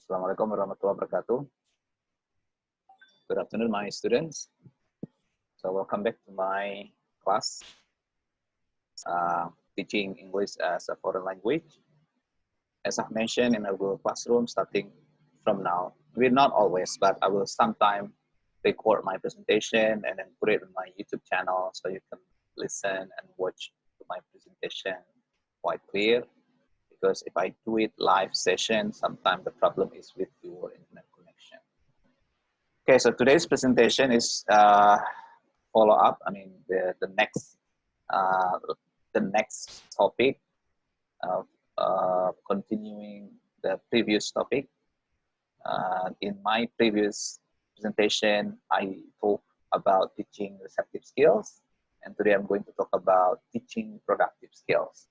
Assalamualaikum warahmatullahi wabarakatuh. Good afternoon, my students. So welcome back to my class, teaching English as a foreign language. As I've mentioned in our Google Classroom, starting from now, we're not always, but I will sometime record my presentation and then put it on my YouTube channel so you can listen and watch my presentation quite clear. Because if I do it live session, sometimes the problem is with your internet connection. Okay, so today's presentation is follow up. I mean the next topic of continuing the previous topic. In my previous presentation, I talked about teaching receptive skills, and today I'm going to talk about teaching productive skills.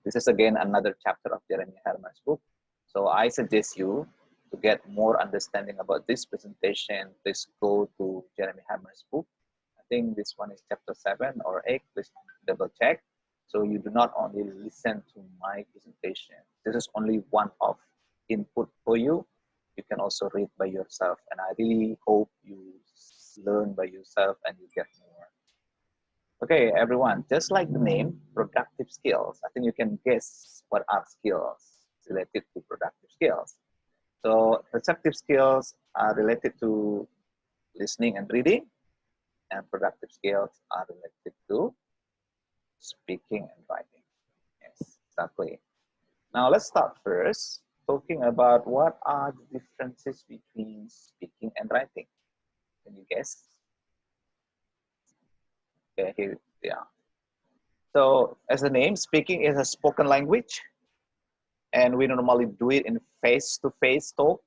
This is again another chapter of Jeremy Herman's book. So I suggest you to get more understanding about this presentation, please go to Jeremy Herman's book. I think this one is chapter 7 or 8, please double check. So you do not only listen to my presentation. This is only one of input for you. You can also read by yourself. And I really hope you learn by yourself and you get more. Okay, everyone, just like the name, productive skills, I think you can guess what are skills related to productive skills. So receptive skills are related to listening and reading, and productive skills are related to speaking and writing. Yes, exactly. Now let's start first talking about what are the differences between speaking and writing. Can you guess? Okay, here, yeah. So as the name, speaking is a spoken language, and we normally do it in face-to-face talk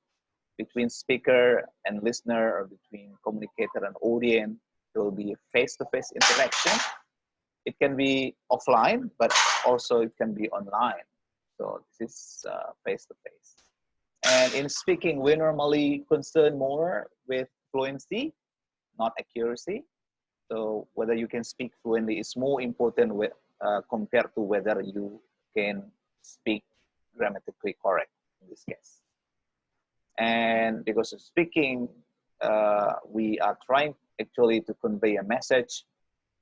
between speaker and listener, or between communicator and audience. There will be a face-to-face interaction. It can be offline, but also it can be online. So this is face-to-face. And in speaking, we normally concern more with fluency, not accuracy. So whether you can speak fluently is more important with, compared to whether you can speak grammatically correct in this case. And because of speaking, we are trying actually to convey a message.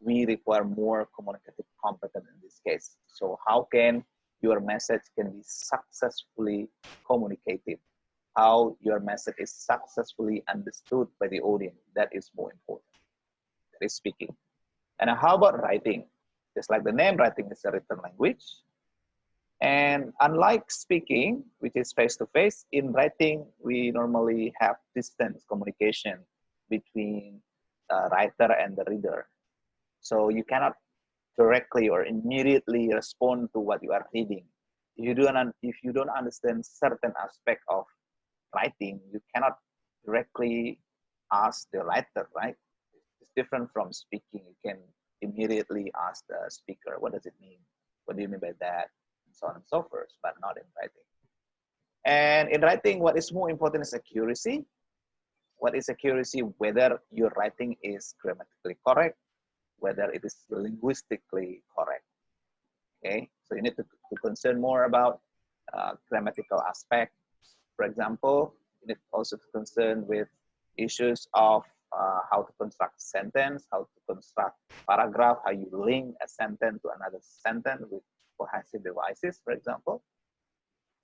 We require more communicative competence in this case. So how can your message can be successfully communicated? How your message is successfully understood by the audience, that is more important. That is speaking. And how about writing? Just like the name, writing is a written language. And unlike speaking, which is face-to-face, in writing, we normally have distance communication between the writer and the reader. So you cannot directly or immediately respond to what you are reading. If you don't understand certain aspect of writing, you cannot directly ask the writer, right? It's different from speaking. You can immediately ask the speaker, what does it mean? What do you mean by that? And so on and so forth, but not in writing. And in writing, what is more important is accuracy. What is accuracy? Whether your writing is grammatically correct, whether it is linguistically correct. Okay, so you need to concern more about grammatical aspect. For example, you need also to concern with issues of how to construct sentence, how to construct paragraph, how you link a sentence to another sentence with cohesive devices, for example.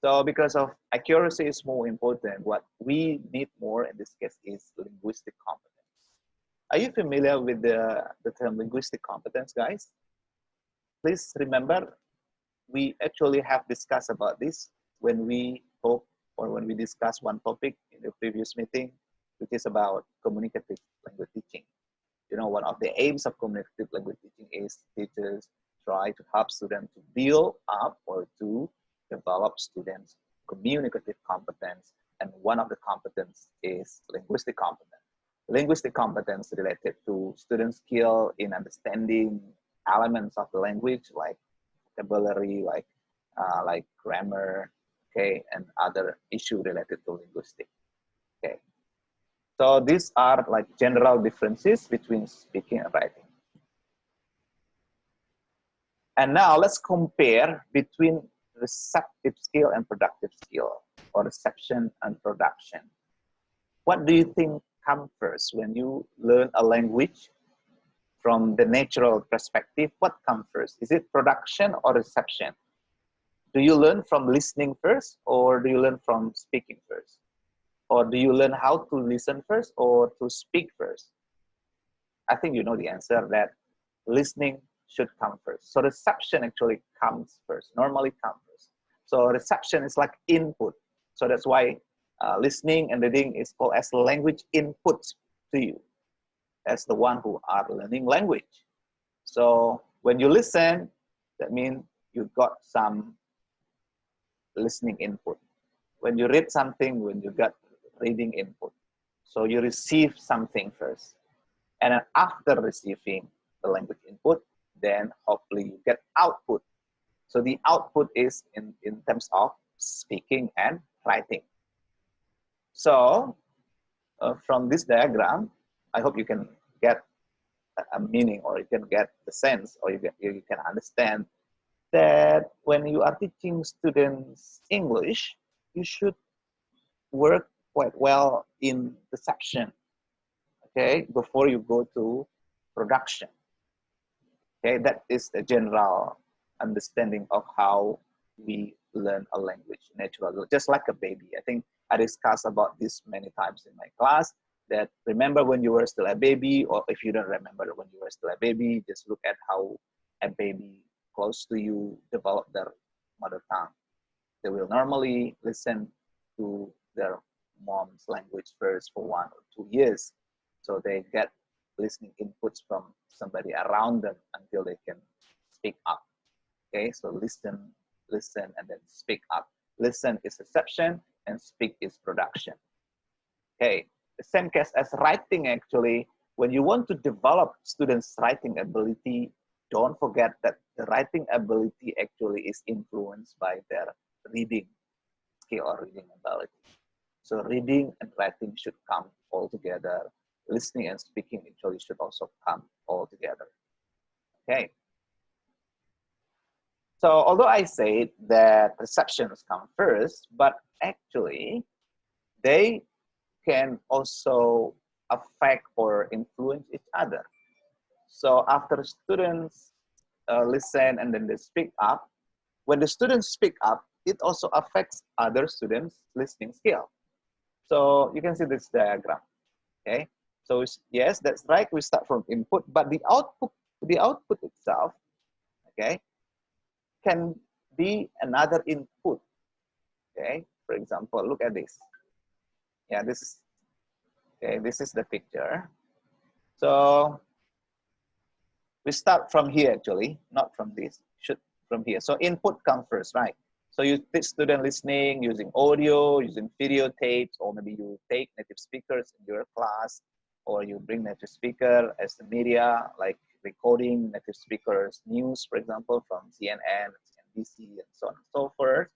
So because of accuracy is more important, what we need more in this case is linguistic competence. Are you familiar with the term linguistic competence, guys? Please remember, we actually have discussed about this when we talk or when we discuss one topic in the previous meeting, which is about communicative language teaching. You know, one of the aims of communicative language teaching is teachers try to help students to build up or to develop students' communicative competence. And one of the competence is linguistic competence. Linguistic competence related to student skill in understanding elements of the language, like vocabulary, like grammar, okay, and other issue related to linguistics. Okay, so these are like general differences between speaking and writing. And now let's compare between receptive skill and productive skill, or reception and production. What do you think comes first when you learn a language from the natural perspective? What comes first? Is it production or reception? Do you learn from listening first, or do you learn from speaking first? Or do you learn how to listen first or to speak first? I think you know the answer, that listening should come first. So reception actually comes first, normally comes first. So reception is like input. So that's why listening and reading is called as language inputs to you, as the one who are learning language. So when you listen, that means you got some listening input. When you read something, when you got reading input. So you receive something first. And then after receiving the language input, then hopefully you get output. So the output is in terms of speaking and writing. So from this diagram, I hope you can get a meaning, or you can get the sense, or you can understand that when you are teaching students English, you should work quite well in reception, okay, before you go to production. Okay, that is the general understanding of how we learn a language naturally, just like a baby. I think I discussed about this many times in my class, that remember when you were still a baby, or if you don't remember when you were still a baby, just look at how a baby close to you develop their mother tongue. They will normally listen to their mom's language first for 1 or 2 years. So they get listening inputs from somebody around them until they can speak up. Okay, so listen, and then speak up. Listen is reception, and speak is production. Okay, the same case as writing actually. When you want to develop students' writing ability, don't forget that the writing ability actually is influenced by their reading skill or reading ability. So reading and writing should come all together. Listening and speaking actually should also come all together. Okay. So although I say that perceptions come first, but actually they can also affect or influence each other. So after students listen and then they speak up, when the students speak up, it also affects other students' listening skill. So you can see this diagram, okay? So yes, that's right, we start from input, but the output itself, okay, can be another input, okay? For example, look at this. Yeah, this is the picture. So we start from here actually, not from this, should from here. So input comes first, right? So you teach student listening using audio, using video tapes, or maybe you take native speakers in your class, or you bring native speaker as the media, like recording native speakers news, for example, from CNN, CNBC, and so on and so forth.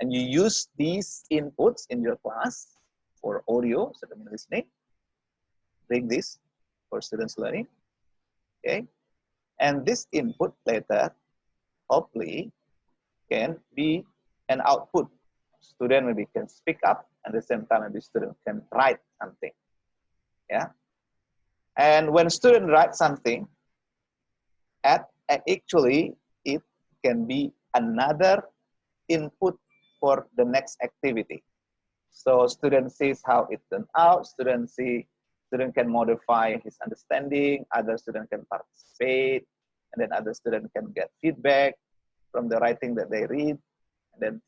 And you use these inputs in your class for audio, so the listening. Bring this for students learning, okay? And this input later, hopefully, can be an output. Student maybe can speak up, and at the same time, maybe student can write something, yeah? And when student writes something, actually, it can be another input for the next activity. So student sees how it turned out, student can modify his understanding, other student can participate, and then other student can get feedback from the writing that they read, and then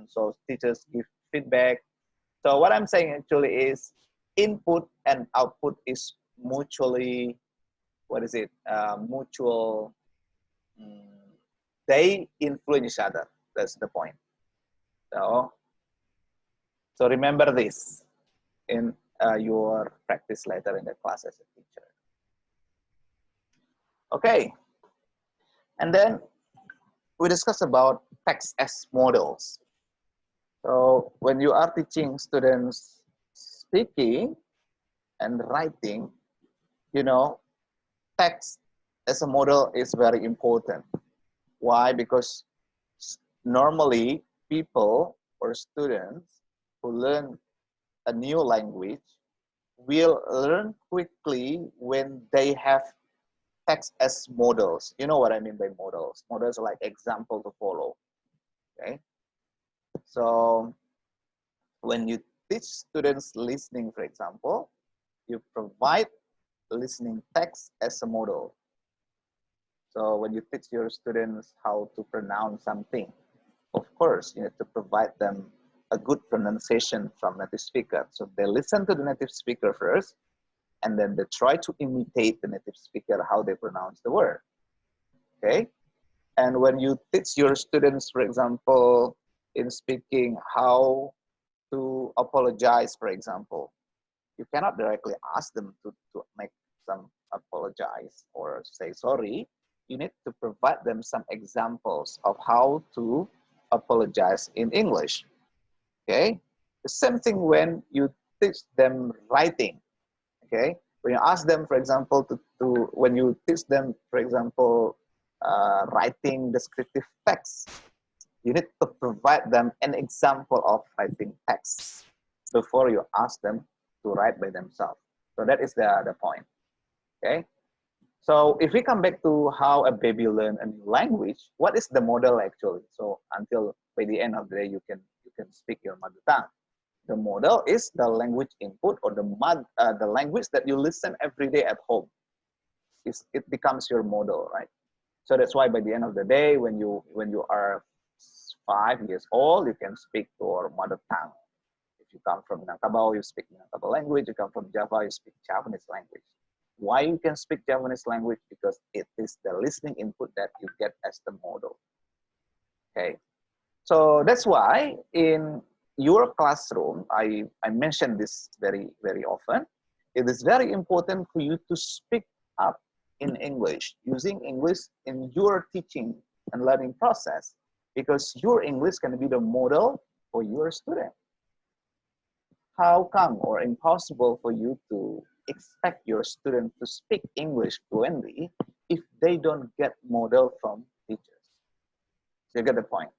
so teachers give feedback. So what I'm saying actually is input and output is mutually, mutual, they influence each other. That's the point. So remember this in your practice later in the class as a teacher. Okay, and then we discuss about text as models. So when you are teaching students speaking and writing, you know, text as a model is very important. Why? Because normally people or students who learn a new language will learn quickly when they have text as models. You know what I mean by models? Models are like example to follow. Okay. So when you teach students listening, for example, you provide listening text as a model. So when you teach your students how to pronounce something, of course, you need to provide them a good pronunciation from native speaker. So they listen to the native speaker first, and then they try to imitate the native speaker, how they pronounce the word. Okay. And when you teach your students, for example, in speaking how to apologize, for example, you cannot directly ask them to make some apologize or say sorry. You need to provide them some examples of how to apologize in English. Okay. The same thing when you teach them writing. Okay. When you ask them, for example, when you teach them, for example, writing descriptive text, you need to provide them an example of writing text before you ask them to write by themselves. So that is the point. Okay. So if we come back to how a baby learn a new language, what is the model actually? So until by the end of the day, you can speak your mother tongue. The model is the language input or the language that you listen every day at home. It becomes your model, right? So that's why by the end of the day, when you are 5 years old, you can speak your mother tongue. If you come from Minangkabau, you speak Minangkabau language. You come from Java, you speak Javanese language. Why you can speak Javanese language? Because it is the listening input that you get as the model. Okay, so that's why in your classroom, I mention this very, very often. It is very important for you to speak up in English, using English in your teaching and learning process, because your English can be the model for your student. How come or impossible for you to expect your student to speak English fluently if they don't get model from teachers? So you get the point.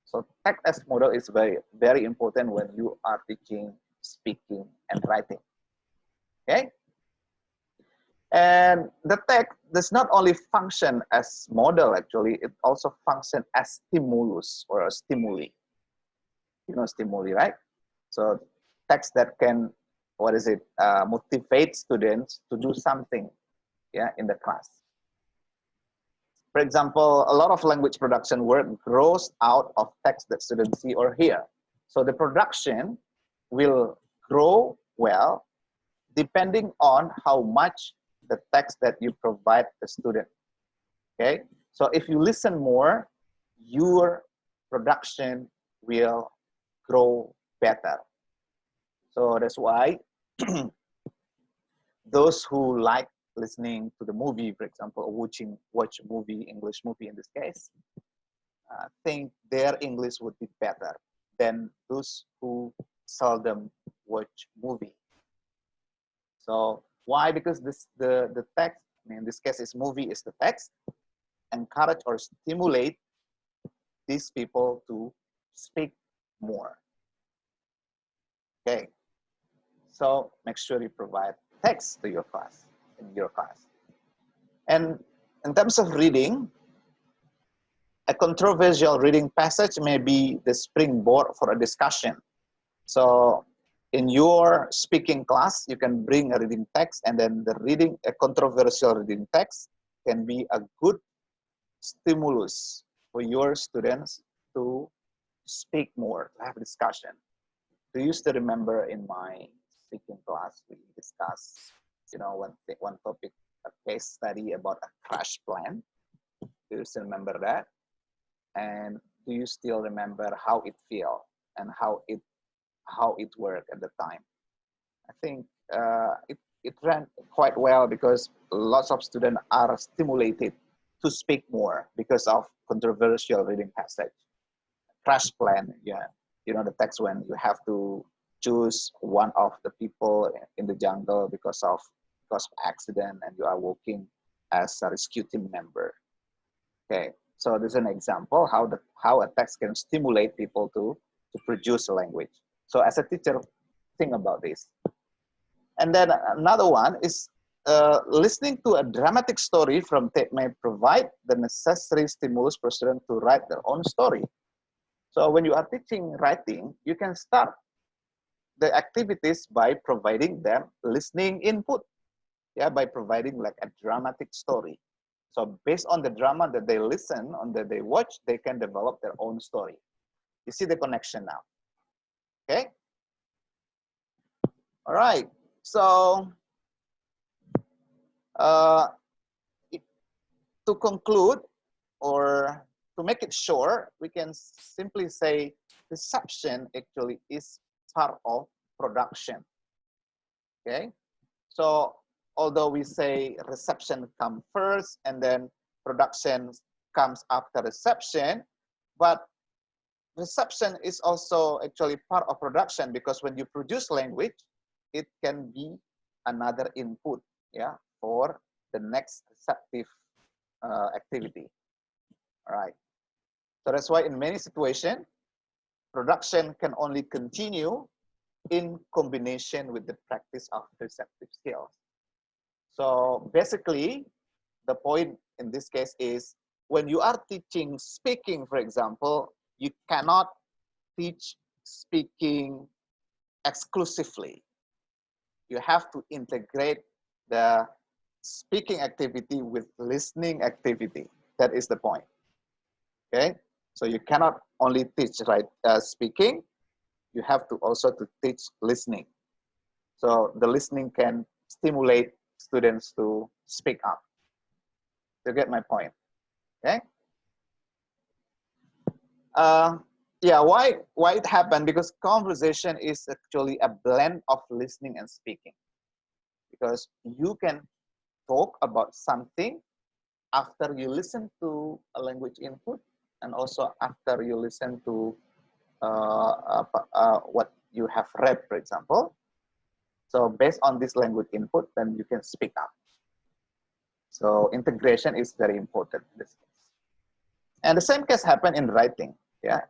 So text as model is very, very important when you are teaching, speaking, and writing. Okay? And the text does not only function as model, actually, it also functions as stimulus or a stimuli. You know stimuli, right? So text that can, motivate students to do something, yeah, in the class. For example, a lot of language production work grows out of text that students see or hear. So the production will grow well depending on how much the text that you provide the student. Okay, so if you listen more, your production will grow better. So that's why those who like listening to the movie, for example, watch a movie, English movie in this case, think their English would be better than those who seldom watch movie. So why? Because the text, I mean, in this case, is movie is the text, encourage or stimulate these people to speak more. Okay, so make sure you provide text to your class, in your class. And in terms of reading, a controversial reading passage may be the springboard for a discussion. So in your speaking class, you can bring a reading text, and then a controversial reading text can be a good stimulus for your students to speak more, to have a discussion. Do you still remember in my speaking class, we discussed, one topic, a case study about a crash plan? Do you still remember that? And do you still remember how it felt and how it worked at the time? I think it ran quite well because lots of students are stimulated to speak more because of controversial reading passage. Crash plan, yeah, the text when you have to choose one of the people in the jungle because of accident, and you are working as a rescue team member. Okay, So this is an example how a text can stimulate people to produce a language. So as a teacher, think about this. And then another one is listening to a dramatic story from tape may provide the necessary stimulus for students to write their own story. So when you are teaching writing, you can start the activities by providing them listening input, yeah, by providing like a dramatic story. So based on the drama that they listen, on that they watch, they can develop their own story. You see the connection now, okay? All right, so to conclude, or to make it short, we can simply say reception actually is part of production, okay? So although we say reception comes first and then production comes after reception, but reception is also actually part of production, because when you produce language, it can be another input, yeah, for the next receptive activity. All right. So that's why in many situations, production can only continue in combination with the practice of receptive skills. So basically, the point in this case is when you are teaching speaking, for example, you cannot teach speaking exclusively. You have to integrate the speaking activity with listening activity. That is the point. Okay, so you cannot only teach speaking. You have to also to teach listening. So the listening can stimulate students to speak up. You get my point? Okay. Yeah, why it happened? Because conversation is actually a blend of listening and speaking. Because you can talk about something after you listen to a language input, and also after you listen to what you have read, for example. So based on this language input, then you can speak up. So integration is very important in this case. And the same case happen in writing. Yeah,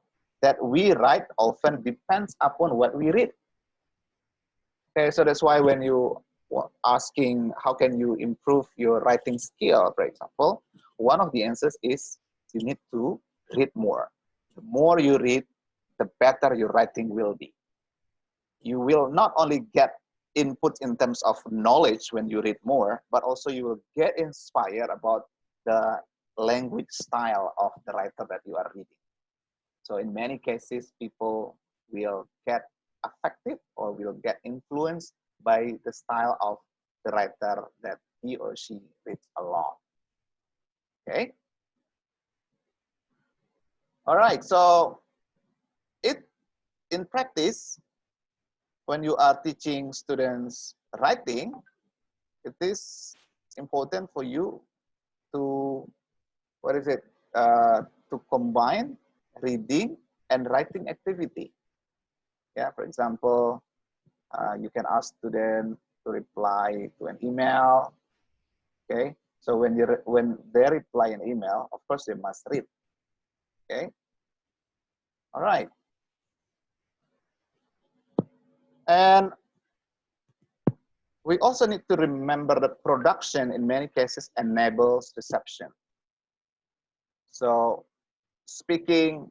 that we write often depends upon what we read. Okay, so that's why when you asking how can you improve your writing skill, for example, one of the answers is you need to read more. The more you read, the better your writing will be. You will not only get input in terms of knowledge when you read more, but also you will get inspired about the language style of the writer that you are reading. So in many cases, people will get affected or will get influenced by the style of the writer that he or she reads a lot. Okay. All right. So in practice, when you are teaching students writing, it is important for you to, to combine reading and writing activity. Yeah, for example, you can ask students to reply to an email. Okay, so when they reply an email, of course they must read. Okay, all right, and we also need to remember that production in many cases enables reception. So speaking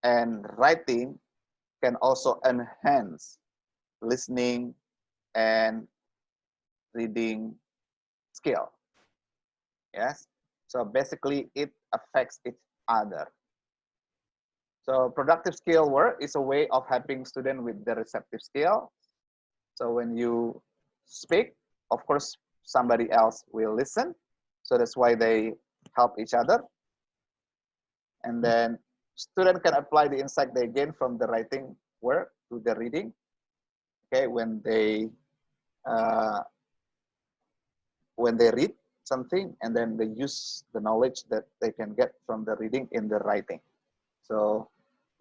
and writing can also enhance listening and reading skill. Yes, so basically it affects each other. So productive skill work is a way of helping students with the receptive skill. So when you speak, of course, somebody else will listen. So that's why they help each other. And then student can apply the insight they gain from the writing work to the reading. Okay, when they read something, and then they use the knowledge that they can get from the reading in the writing. So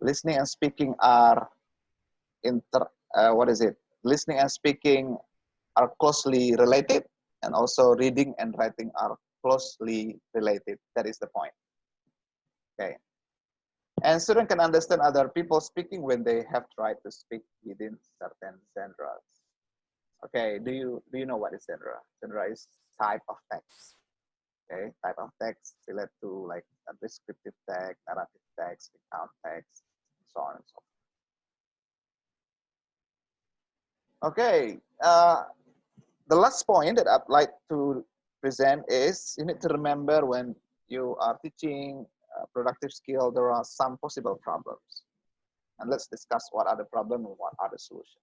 listening and speaking are listening and speaking are closely related, and also reading and writing are closely related. That is the point. Okay. And student can understand other people speaking when they have tried to speak within certain genres. Okay, do you know what is genre? Genre is type of text. Okay, type of text relate to like a descriptive text, narrative text, account text, so on and so forth. Okay, the last point that I'd like to present is you need to remember when you are teaching productive skill, there are some possible problems. And let's discuss what are the problems and what are the solutions.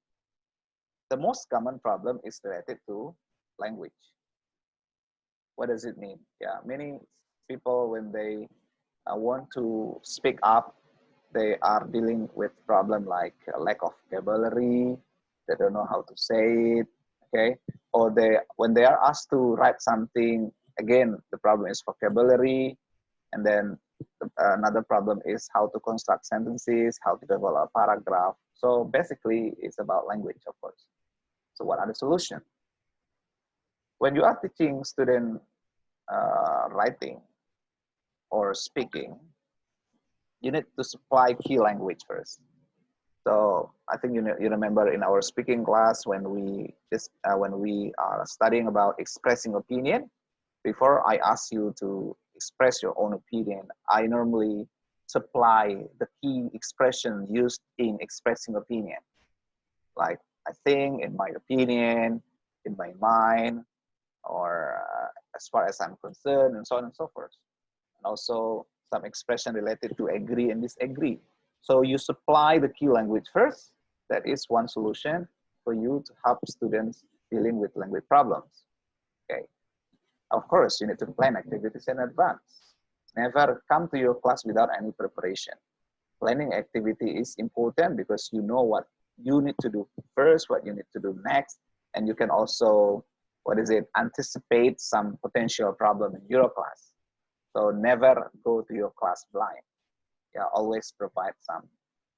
The most common problem is related to language. What does it mean? Yeah, many people, when they want to speak up, they are dealing with problem like lack of vocabulary, they don't know how to say it, okay? Or when they are asked to write something, again, the problem is vocabulary, and then another problem is how to construct sentences, how to develop a paragraph. So basically, it's about language, of course. So what are the solutions? When you are teaching student writing or speaking, you need to supply key language first. So I think you remember in our speaking class when we are studying about expressing opinion. Before I ask you to express your own opinion, I normally supply the key expression used in expressing opinion. Like I think, in my opinion, in my mind, or as far as I'm concerned, and so on and so forth. And also some expression related to agree and disagree. So you supply the key language first. That is one solution for you to help students dealing with language problems. Okay. Of course, you need to plan activities in advance. Never come to your class without any preparation. Planning activity is important because you know what you need to do first, what you need to do next, and you can also, anticipate some potential problem in your class. So never go to your class blind. Yeah, always provide some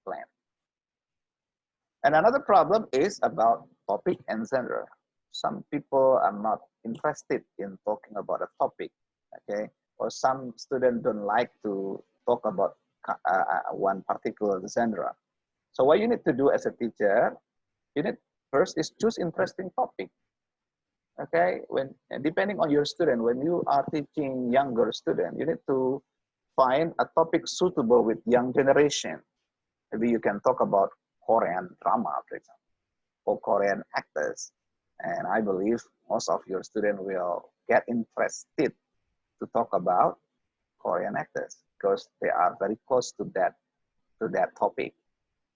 plan. And another problem is about topic and genre. Some people are not interested in talking about a topic, okay? Or some students don't like to talk about one particular genre. So what you need to do as a teacher, you need first is choose interesting topic. Okay, depending on your student, when you are teaching younger student, you need to find a topic suitable with young generation. Maybe you can talk about Korean drama, for example, or Korean actors. And I believe most of your students will get interested to talk about Korean actors because they are very close to that topic.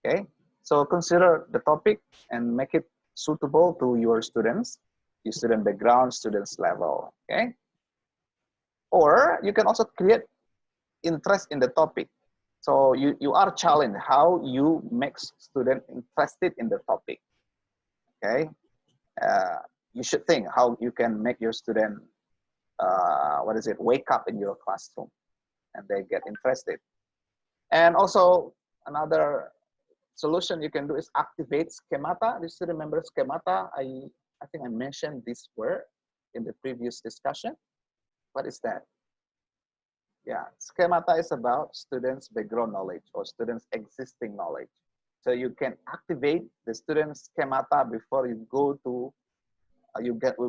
Okay, so consider the topic and make it suitable to your students, your student background, students level. Okay, or you can also create interest in the topic. So you are challenged how you make student interested in the topic. Okay, you should think how you can make your student wake up in your classroom and they get interested. And also another solution you can do is activate schemata. Do you still remember schemata? I think I mentioned this word in the previous discussion. What is that? Yeah, schemata is about students' background knowledge or students' existing knowledge. So you can activate the students' schemata before you go to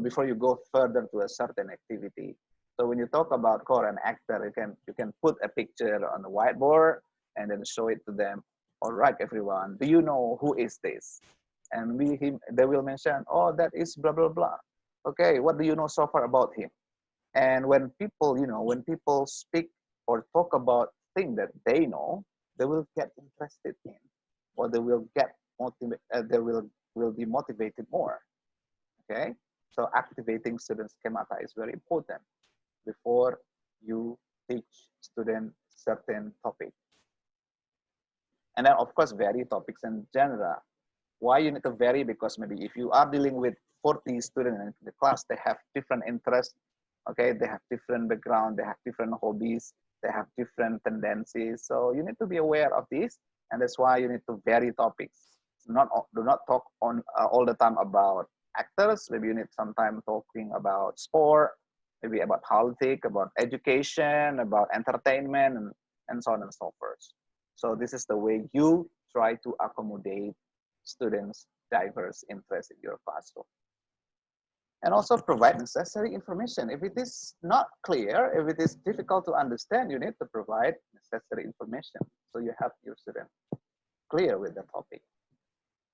before you go further to a certain activity. So when you talk about Korean actor, you can put a picture on the whiteboard and then show it to them. All right, everyone, do you know who is this? And they will mention, oh, that is blah blah blah. Okay, what do you know so far about him? And when people speak or talk about things that they know, they will get interested in, or they will get motivated. They will be motivated more. Okay, so activating student schemata is very important before you teach student certain topic. And then of course vary topics and genre. Why you need to vary? Because maybe if you are dealing with 40 students in the class, they have different interests. Okay, they have different background, they have different hobbies, they have different tendencies. So you need to be aware of this, and that's why you need to vary topics. Do not talk on all the time about actors. Maybe you need some time talking about sport, maybe about politics, about education, about entertainment, and so on and so forth. So this is the way you try to accommodate students' diverse interests in your classroom. And also provide necessary information. If it is not clear, if it is difficult to understand, you need to provide necessary information so you have your student clear with the topic.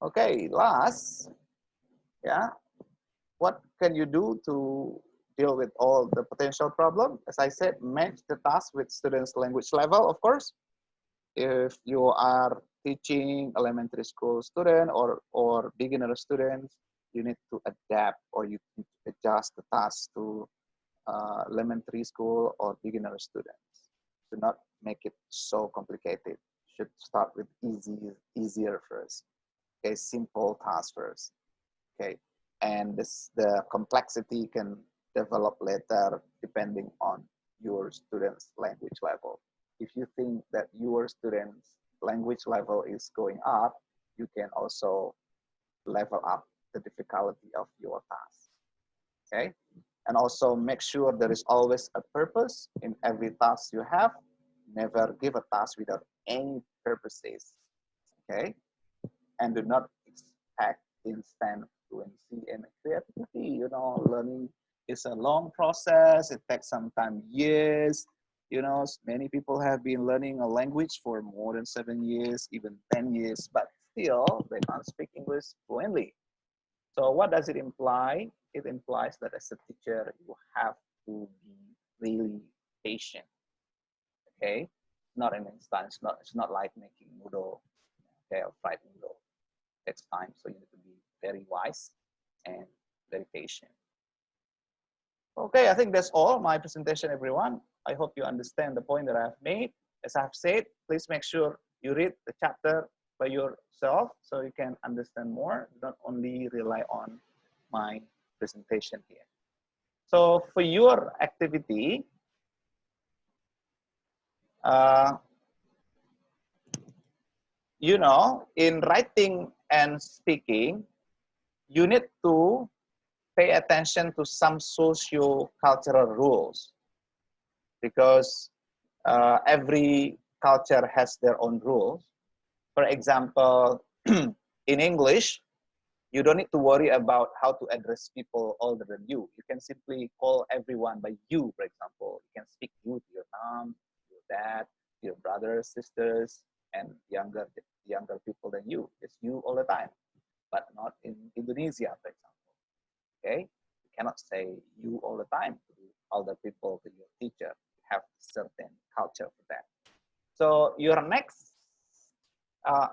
Okay, last, yeah, what can you do to deal with all the potential problem? As I said, match the task with students' language level, of course. If you are teaching elementary school student or beginner students, you need to adapt or you need to adjust the task to elementary school or beginner students. Do not make it so complicated. Should start with easier first. Okay, simple task first. Okay, and the complexity can develop later depending on your student's language level. If you think that your student's language level is going up, you can also level up the difficulty of your task. Okay, and also make sure there is always a purpose in every task you have. Never give a task without any purposes. Okay, and do not expect instant fluency and creativity. You know, learning is a long process. It takes sometimes years. You know, many people have been learning a language for more than 7 years, even 10 years, but still they can't speak English fluently. So what does it imply? It implies that as a teacher, you have to be really patient. Okay, not an instant. It's not like making noodle, okay, or fried noodle. It takes time, so you need to be very wise and very patient. Okay, I think that's all my presentation, everyone. I hope you understand the point that I've made. As I've said, please make sure you read the chapter by yourself so you can understand more. Don't only rely on my presentation here. So for your activity, you know, in writing and speaking, you need to pay attention to some socio-cultural rules because every culture has their own rules. For example, in English, you don't need to worry about how to address people older than you. You can simply call everyone by you, for example. You can speak you to your mom, your dad, your brothers, sisters, and younger people than you. It's you all the time, but not in Indonesia, for example. Okay, you cannot say you all the time to older people, to your teacher. You have certain culture for that. So your next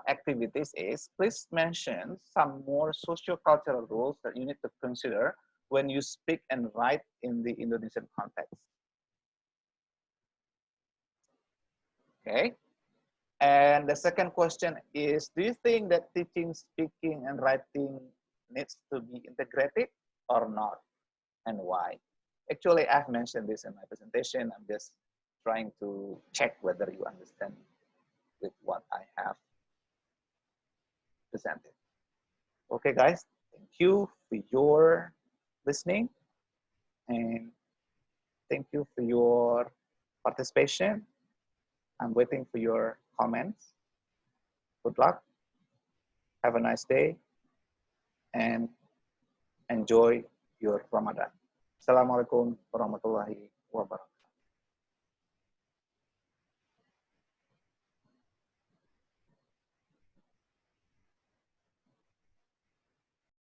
activities is, please mention some more socio-cultural rules that you need to consider when you speak and write in the Indonesian context. Okay. And the second question is, do you think that teaching, speaking, and writing needs to be integrated or not, and why? Actually, I've mentioned this in my presentation. I'm just trying to check whether you understand with what I have presented. Okay, guys, thank you for your listening, and thank you for your participation. I'm waiting for your comments. Good luck. Have a nice day, and enjoy your Ramadan. Assalamualaikum warahmatullahi wabarakatuh.